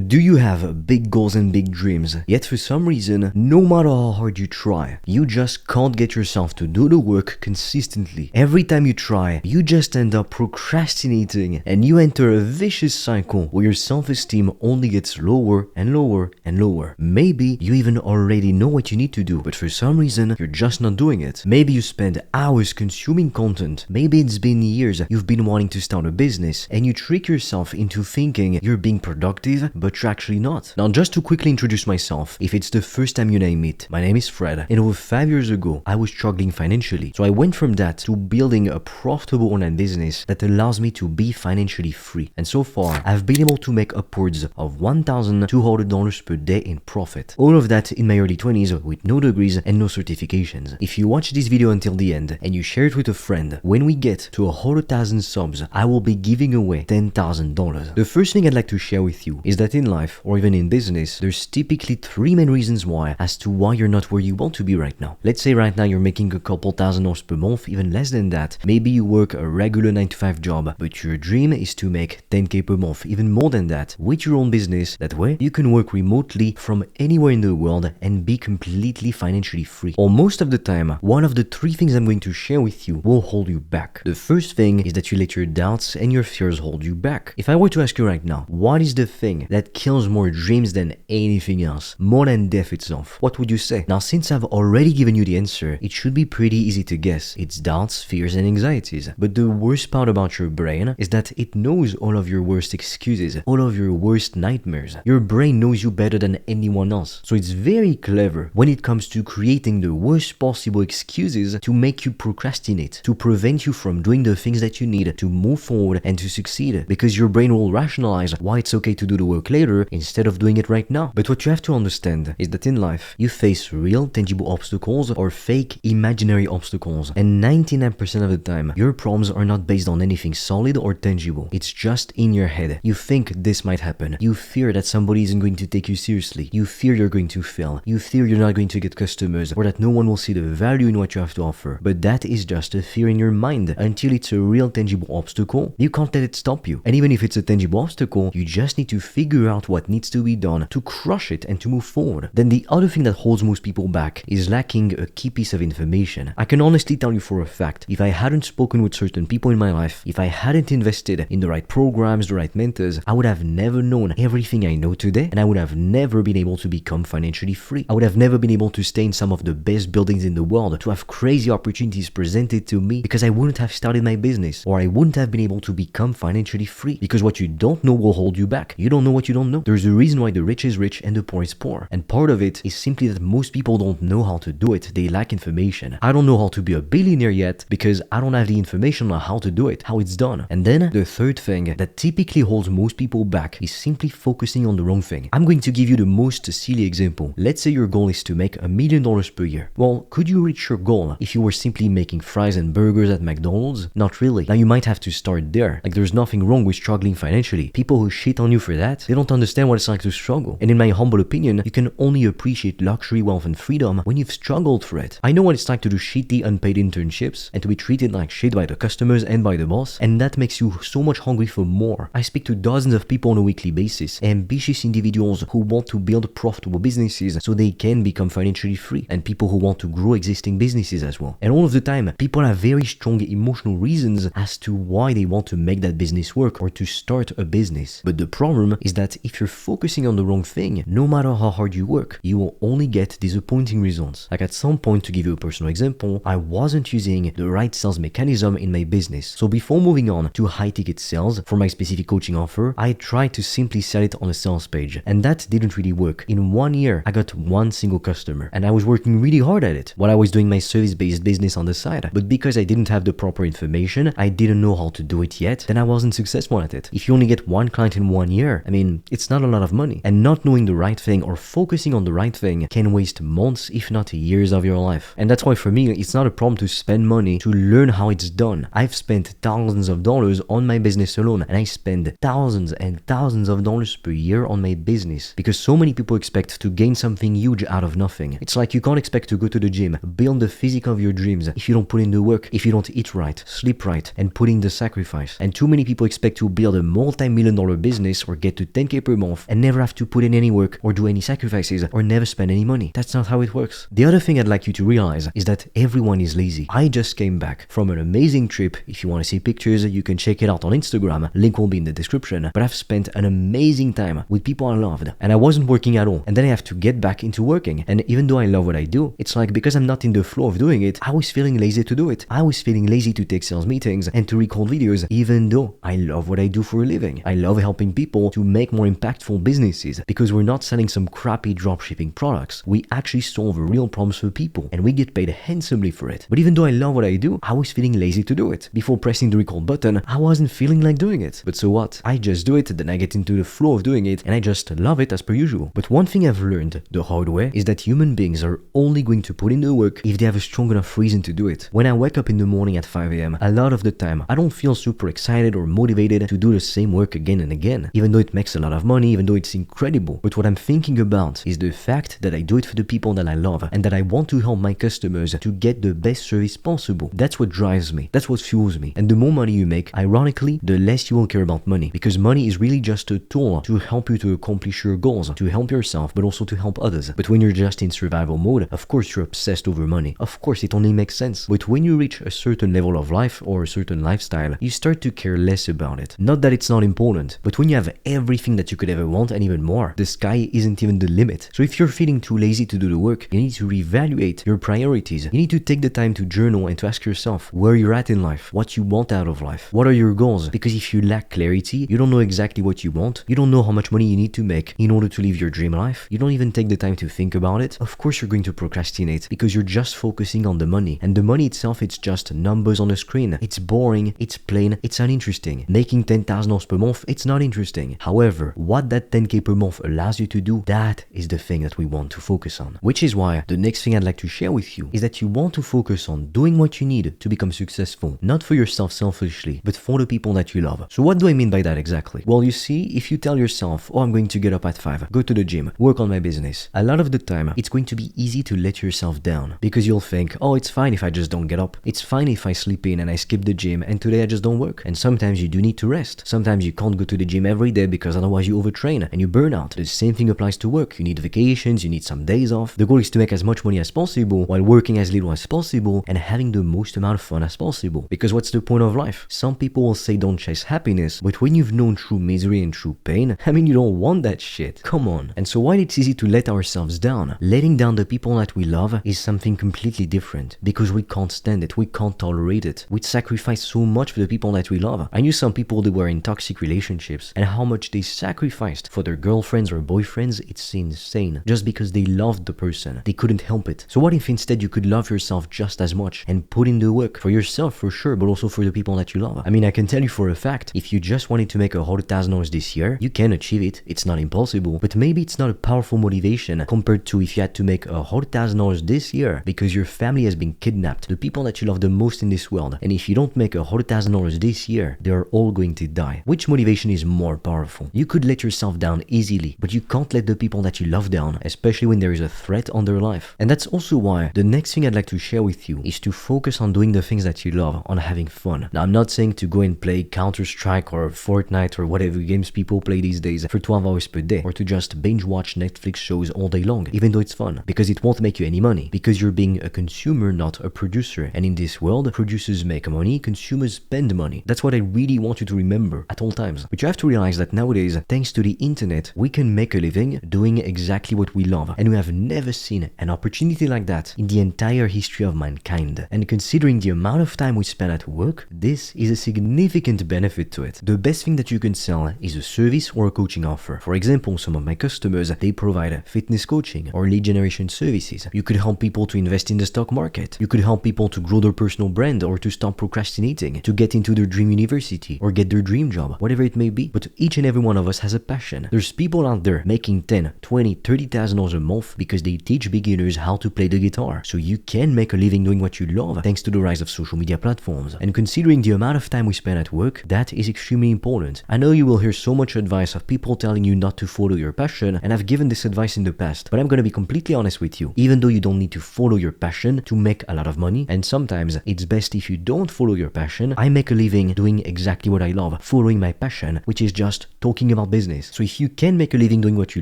Do you have big goals and big dreams, yet for some reason, no matter how hard you try, you just can't get yourself to do the work consistently? Every time you try, you just end up procrastinating and you enter a vicious cycle where your self-esteem only gets lower and lower and lower. Maybe you even already know what you need to do, but for some reason, you're just not doing it. Maybe you spend hours consuming content. Maybe it's been years you've been wanting to start a business and you trick yourself into thinking you're being productive, but you're actually not. Now, just to quickly introduce myself, if it's the first time you and I meet, my name is Fred, and over 5 years ago, I was struggling financially. So I went from that to building a profitable online business that allows me to be financially free. And so far, I've been able to make upwards of $1,200 per day in profit. All of that in my early 20s with no degrees and no certifications. If you watch this video until the end and you share it with a friend, when we get to 100,000 subs, I will be giving away $10,000. The first thing I'd like to share with you is that in life, or even in business, there's typically 3 main reasons why as to why you're not where you want to be right now. Let's say right now you're making a couple $1,000s per month, even less than that. Maybe you work a regular 9-to-5 job, but your dream is to make 10K per month, even more than that, with your own business. That way, you can work remotely from anywhere in the world and be completely financially free. Or most of the time, one of the 3 things I'm going to share with you will hold you back. The first thing is that you let your doubts and your fears hold you back. If I were to ask you right now, what is the thing that kills more dreams than anything else, more than death itself? What would you say? Now, since I've already given you the answer, it should be pretty easy to guess. It's doubts, fears, and anxieties. But the worst part about your brain is that it knows all of your worst excuses, all of your worst nightmares. Your brain knows you better than anyone else. So it's very clever when it comes to creating the worst possible excuses to make you procrastinate, to prevent you from doing the things that you need to move forward and to succeed, because your brain will rationalize why it's okay to do the work later instead of doing it right now. But what you have to understand is that in life, you face real, tangible obstacles or fake, imaginary obstacles. And 99% of the time, your problems are not based on anything solid or tangible. It's just in your head. You think this might happen. You fear that somebody isn't going to take you seriously. You fear you're going to fail. You fear you're not going to get customers, or that no one will see the value in what you have to offer. But that is just a fear in your mind. Until it's a real, tangible obstacle, you can't let it stop you. And even if it's a tangible obstacle, you just need to figure out what needs to be done to crush it and to move forward. Then the other thing that holds most people back is lacking a key piece of information. I can honestly tell you for a fact, if I hadn't spoken with certain people in my life, if I hadn't invested in the right programs, the right mentors, I would have never known everything I know today, and I would have never been able to become financially free. I would have never been able to stay in some of the best buildings in the world, to have crazy opportunities presented to me, because I wouldn't have started my business, or I wouldn't have been able to become financially free, because what you don't know will hold you back. You don't know what you don't know. There's a reason why the rich is rich and the poor is poor. And part of it is simply that most people don't know how to do it. They lack information. I don't know how to be a billionaire yet because I don't have the information on how to do it, how it's done. And then the third thing that typically holds most people back is simply focusing on the wrong thing. I'm going to give you the most silly example. Let's say your goal is to make $1 million per year. Well, could you reach your goal if you were simply making fries and burgers at McDonald's? Not really. Now you might have to start there. Like, there's nothing wrong with struggling financially. People who shit on you for that, they don't understand what it's like to struggle. And in my humble opinion, you can only appreciate luxury, wealth, and freedom when you've struggled for it. I know what it's like to do shitty unpaid internships and to be treated like shit by the customers and by the boss, and that makes you so much hungry for more. I speak to dozens of people on a weekly basis, ambitious individuals who want to build profitable businesses so they can become financially free, and people who want to grow existing businesses as well. And all of the time, people have very strong emotional reasons as to why they want to make that business work or to start a business. But the problem is that if you're focusing on the wrong thing, no matter how hard you work, you will only get disappointing results. Like, at some point, to give you a personal example, I wasn't using the right sales mechanism in my business. So before moving on to high ticket sales for my specific coaching offer, I tried to simply sell it on a sales page, and that didn't really work. In 1 year, I got 1 single customer, and I was working really hard at it while I was doing my service-based business on the side. But because I didn't have the proper information, I didn't know how to do it yet, then I wasn't successful at it. If you only get 1 client in 1 year, I mean, it's not a lot of money. And not knowing the right thing or focusing on the right thing can waste months, if not years of your life. And that's why for me, it's not a problem to spend money to learn how it's done. I've spent thousands of dollars on my business alone, and I spend thousands and thousands of dollars per year on my business because so many people expect to gain something huge out of nothing. It's like you can't expect to go to the gym, build the physique of your dreams if you don't put in the work, if you don't eat right, sleep right, and put in the sacrifice. And too many people expect to build a multi-million-dollar business or get to 10K 10K per month and never have to put in any work or do any sacrifices or never spend any money. That's not how it works. The other thing I'd like you to realize is that everyone is lazy. I just came back from an amazing trip. If you want to see pictures, you can check it out on Instagram. Link will be in the description. But I've spent an amazing time with people I loved and I wasn't working at all. And then I have to get back into working. And even though I love what I do, it's like because I'm not in the flow of doing it, I was feeling lazy to do it. I was feeling lazy to take sales meetings and to record videos, even though I love what I do for a living. I love helping people to make more impactful businesses because we're not selling some crappy dropshipping products. We actually solve real problems for people and we get paid handsomely for it. But even though I love what I do, I was feeling lazy to do it. Before pressing the record button, I wasn't feeling like doing it. But so what? I just do it, then I get into the flow of doing it and I just love it as per usual. But one thing I've learned the hard way is that human beings are only going to put in the work if they have a strong enough reason to do it. When I wake up in the morning at 5 a.m, a lot of the time, I don't feel super excited or motivated to do the same work again and again, even though it makes a lot of money, even though it's incredible. But what I'm thinking about is the fact that I do it for the people that I love and that I want to help my customers to get the best service possible. That's what drives me. That's what fuels me. And the more money you make, ironically, the less you will care about money, because money is really just a tool to help you to accomplish your goals, to help yourself, but also to help others. But when you're just in survival mode, of course you're obsessed over money. Of course it only makes sense. But when you reach a certain level of life or a certain lifestyle, you start to care less about it. Not that it's not important, but when you have everything that you could ever want and even more, the sky isn't even the limit. So if you're feeling too lazy to do the work, you need to reevaluate your priorities. You need to take the time to journal and to ask yourself where you're at in life, what you want out of life, what are your goals? Because if you lack clarity, you don't know exactly what you want, you don't know how much money you need to make in order to live your dream life, you don't even take the time to think about it, of course you're going to procrastinate because you're just focusing on the money. And the money itself, it's just numbers on a screen. It's boring, it's plain, it's uninteresting. Making $10,000 per month, it's not interesting. However, what that 10K per month allows you to do, that is the thing that we want to focus on. Which is why the next thing I'd like to share with you is that you want to focus on doing what you need to become successful, not for yourself selfishly, but for the people that you love. So what do I mean by that exactly? Well, you see, if you tell yourself, oh, I'm going to get up at 5, go to the gym, work on my business, a lot of the time, it's going to be easy to let yourself down because you'll think, oh, it's fine if I just don't get up. It's fine if I sleep in and I skip the gym and today I just don't work. And sometimes you do need to rest. Sometimes you can't go to the gym every day because otherwise you overtrain and you burn out. The same thing applies to work. You need vacations, you need some days off. The goal is to make as much money as possible while working as little as possible and having the most amount of fun as possible. Because what's the point of life? Some people will say don't chase happiness, but when you've known true misery and true pain, I mean, you don't want that shit. Come on. And so while it's easy to let ourselves down, letting down the people that we love is something completely different because we can't stand it. We can't tolerate it. We'd sacrifice so much for the people that we love. I knew some people that were in toxic relationships and how much they sacrificed for their girlfriends or boyfriends. It's insane. Just because they loved the person, they couldn't help it. So what if instead you could love yourself just as much and put in the work for yourself for sure, but also for the people that you love? I mean, I can tell you for a fact, if you just wanted to make $100,000 this year, you can achieve it. It's not impossible, but maybe it's not a powerful motivation compared to if you had to make $100,000 this year because your family has been kidnapped, the people that you love the most in this world. And if you don't make $100,000 this year, they are all going to die. Which motivation is more powerful? You could let yourself down easily, but you can't let the people that you love down, especially when there is a threat on their life. And that's also why the next thing I'd like to share with you is to focus on doing the things that you love, on having fun. Now, I'm not saying to go and play Counter-Strike or Fortnite or whatever games people play these days for 12 hours per day, or to just binge watch Netflix shows all day long, even though it's fun, because it won't make you any money, because you're being a consumer, not a producer. And in this world, producers make money, consumers spend money. That's what I really want you to remember at all times. But you have to realize that nowadays, thanks to the internet, we can make a living doing exactly what we love. And we have never seen an opportunity like that in the entire history of mankind. And considering the amount of time we spend at work, this is a significant benefit to it. The best thing that you can sell is a service or a coaching offer. For example, some of my customers, they provide fitness coaching or lead generation services. You could help people to invest in the stock market. You could help people to grow their personal brand or to stop procrastinating, to get into their dream university or get their dream job, whatever it may be. But each and every one of us has a passion. There's people out there making $10,000, $20,000, $30,000 a month because they teach beginners how to play the guitar. So you can make a living doing what you love thanks to the rise of social media platforms. And considering the amount of time we spend at work, that is extremely important. I know you will hear so much advice of people telling you not to follow your passion, and I've given this advice in the past, but I'm gonna be completely honest with you. Even though you don't need to follow your passion to make a lot of money, and sometimes it's best if you don't follow your passion, I make a living doing exactly what I love, following my passion, which is just talking about about business. So if you can make a living doing what you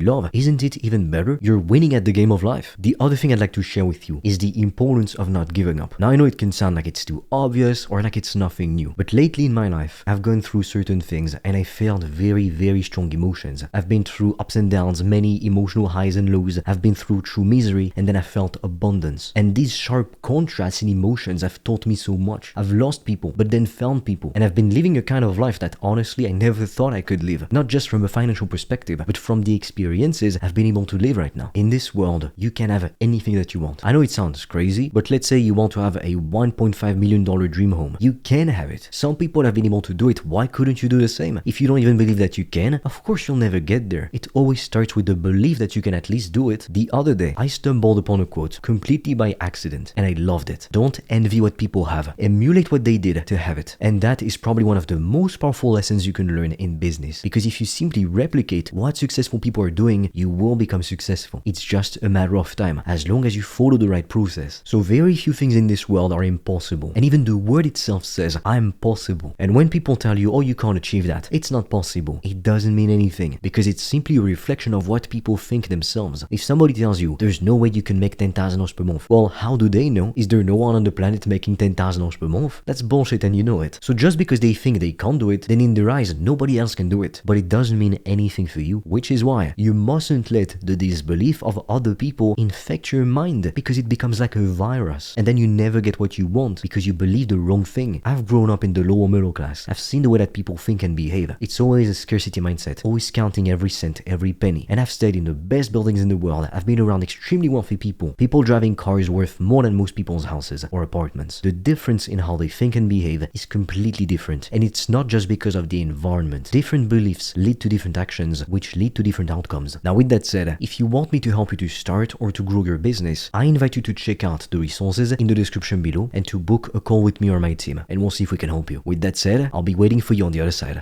love, isn't it even better? You're winning at the game of life. The other thing I'd like to share with you is the importance of not giving up. Now I know it can sound like it's too obvious or like it's nothing new, but lately in my life, I've gone through certain things and I felt very strong emotions. I've been through ups and downs, many emotional highs and lows. I've been through true misery and then I felt abundance. And these sharp contrasts in emotions have taught me so much. I've lost people, but then found people. And I've been living a kind of life that honestly I never thought I could live. Not just from a financial perspective, but from the experiences I've been able to live right now. In this world, you can have anything that you want. I know it sounds crazy, but let's say you want to have a $1.5 million dream home. You can have it. Some people have been able to do it. Why couldn't you do the same? If you don't even believe that you can, of course you'll never get there. It always starts with the belief that you can at least do it. The other day, I stumbled upon a quote completely by accident, and I loved it. Don't envy what people have. Emulate what they did to have it. And that is probably one of the most powerful lessons you can learn in business. Because if you simply replicate what successful people are doing, you will become successful. It's just a matter of time, as long as you follow the right process. So very few things in this world are impossible. And even the word itself says, I'm possible. And when people tell you, oh, you can't achieve that, it's not possible, it doesn't mean anything, because it's simply a reflection of what people think themselves. If somebody tells you, there's no way you can make $10,000 per month, well, how do they know? Is there no one on the planet making $10,000 per month? That's bullshit and you know it. So just because they think they can't do it, then in their eyes, nobody else can do it. But it doesn't mean anything for you, which is why you mustn't let the disbelief of other people infect your mind, because it becomes like a virus. And then you never get what you want because you believe the wrong thing. I've grown up in the lower middle class. I've seen the way that people think and behave. It's always a scarcity mindset, always counting every cent, every penny. And I've stayed in the best buildings in the world. I've been around extremely wealthy people driving cars worth more than most people's houses or apartments. The difference in how they think and behave is completely different. And it's not just because of the environment. Different beliefs lead to different actions, which lead to different outcomes. Now with that said, if you want me to help you to start or to grow your business, I invite you to check out the resources in the description below and to book a call with me or my team, and we'll see if we can help you. With that said, I'll be waiting for you on the other side.